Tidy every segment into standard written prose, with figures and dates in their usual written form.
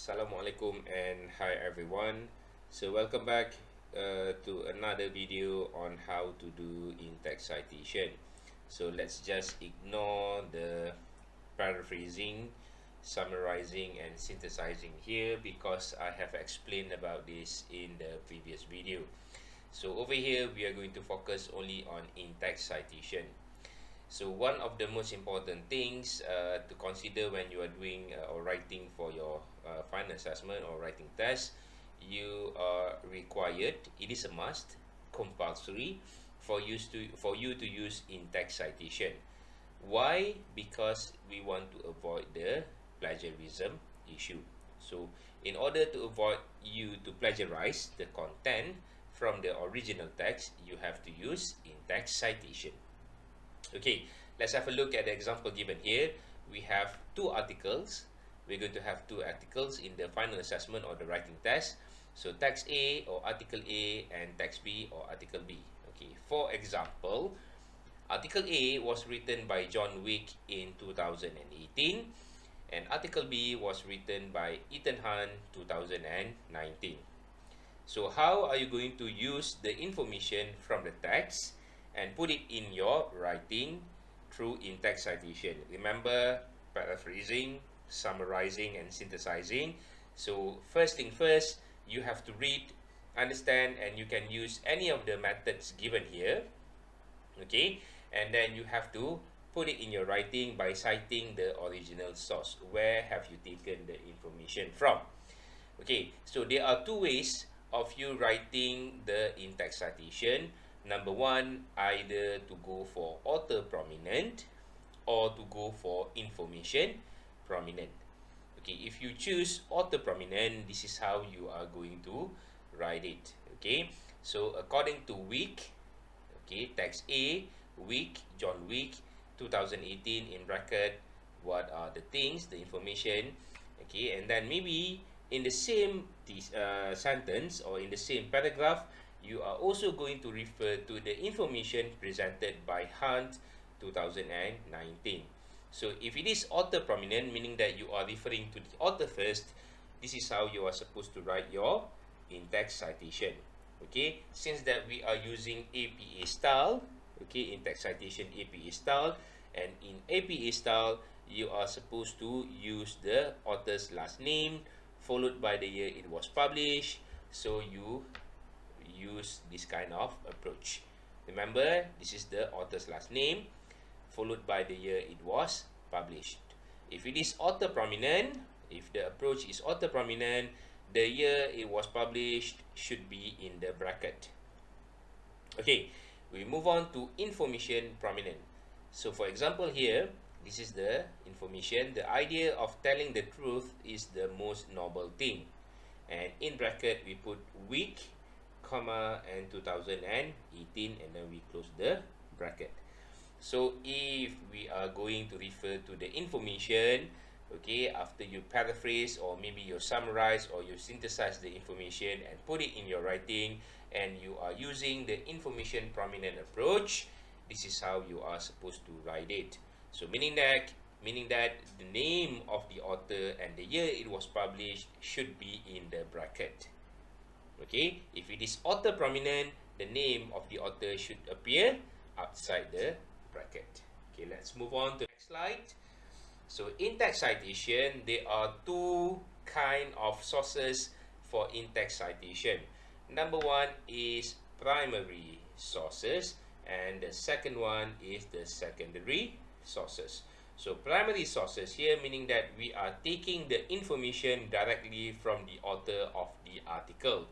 Assalamualaikum and hi everyone. So welcome back to another video on how to do in-text citation. So let's just ignore the paraphrasing, summarizing and synthesizing here because I have explained about this in the previous video. So over here we are going to focus only on in-text citation. So one of the most important things to consider when you are doing or writing for your final assessment or writing test, you are required, it is a must, compulsory for you to use in-text citation. Why? Because we want to avoid the plagiarism issue. So in order to avoid you to plagiarize the content from the original text, you have to use in-text citation. Okay, let's have a look at the example given here. We have two articles. We're going to have two articles in the final assessment or the writing test. So text A or article A and text B or article B. Okay, for example, article A was written by John Wick in 2018 and article B was written by Ethan Hunt 2019. So how are you going to use the information from the text and put it in your writing through in-text citation? Remember, paraphrasing, summarizing and synthesizing. So first thing first, you have to read, understand, and you can use any of the methods given here. Okay, and then you have to put it in your writing by citing the original source. Where have you taken the information from? Okay, so there are two ways of you writing the in-text citation. Number one, either to go for author prominent or to go for information prominent. Okay, if you choose author prominent, this is how you are going to write it. Okay, so according to Wick, okay, text A, Wick, John Wick, 2018 in bracket, what are the things, the information, okay, and then maybe in the same sentence or in the same paragraph, you are also going to refer to the information presented by Hunt 2019. So if it is author prominent, meaning that you are referring to the author first, this is how you are supposed to write your in-text citation. Okay, since that we are using APA style, okay, in-text citation APA style, and in APA style, you are supposed to use the author's last name followed by the year it was published. So you use this kind of approach. Remember, this is the author's last name followed by the year it was published. If it is author prominent, if the approach is author prominent, the year it was published should be in the bracket. Okay, we move on to information prominent. So for example here, this is the information. The idea of telling the truth is the most noble thing. And in bracket, we put week, comma, and 2018, and then we close the bracket. So if we are going to refer to the information, okay, after you paraphrase or maybe you summarize or you synthesize the information and put it in your writing, and you are using the information prominent approach, this is how you are supposed to write it. So meaning that the name of the author and the year it was published should be in the bracket. Okay, if it is author prominent, the name of the author should appear outside the bracket. Okay, let's move on to the next slide. So in-text citation, there are two kind of sources for in-text citation. Number one is primary sources, and the second one is the secondary sources. So primary sources here meaning that we are taking the information directly from the author of the article.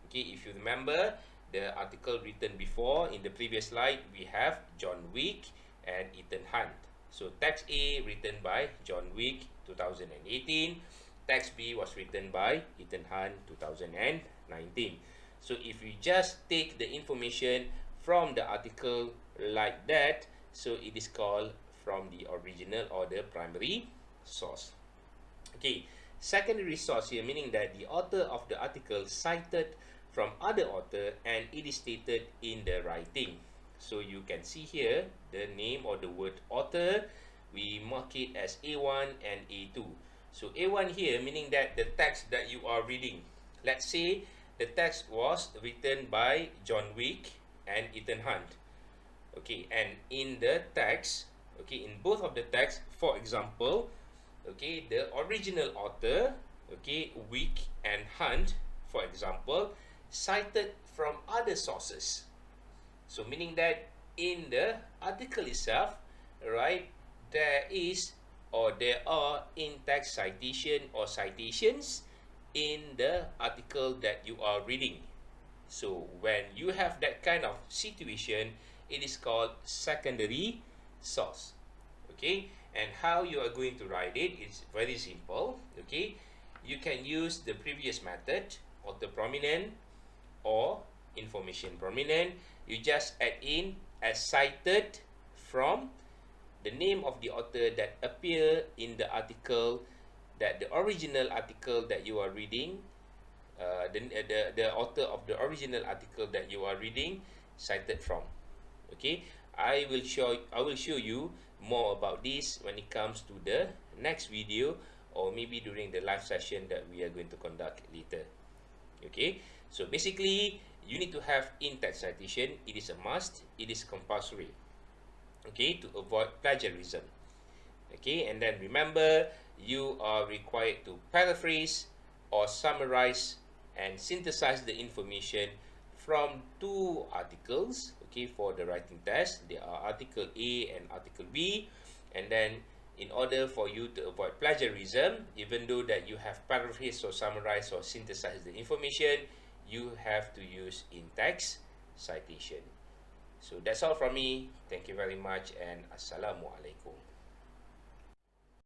Okay, if you remember the article written before in the previous slide, we have John Wick and Ethan Hunt. So text A written by John Wick 2018, text B was written by Ethan Hunt 2019. So if we just take the information from the article like that, so it is called from the original or the primary source. Okay, secondary source here meaning that the author of the article cited from other author and it is stated in the writing. So you can see here the name or the word author, we mark it as A1 and A2. So A1 here meaning that the text that you are reading. Let's say the text was written by John Wick and Ethan Hunt. Okay, and in the text, okay, in both of the text, for example, okay, the original author, okay, Wick and Hunt, for example, cited from other sources. So meaning that in the article itself, right, there is or there are in-text citation or citations in the article that you are reading. So when you have that kind of situation, it is called secondary source. Okay, and how you are going to write it is very simple. Okay, you can use the previous method, author prominent or information prominent. You just add in as cited from the name of the author that appear in the article, that the original article that you are reading, the author of the original article that you are reading cited from. Okay, I will show you more about this when it comes to the next video, or maybe during the live session that we are going to conduct later. Okay, so basically you need to have in-text citation. It is a must, it is compulsory, okay, to avoid plagiarism. Okay, and then remember, you are required to paraphrase or summarize and synthesize the information from two articles, okay, for the writing test. There are article A and article B, and then in order for you to avoid plagiarism, even though that you have paraphrased or summarized or synthesized the information, you have to use in-text citation. So that's all from me. Thank you very much, and Assalamualaikum.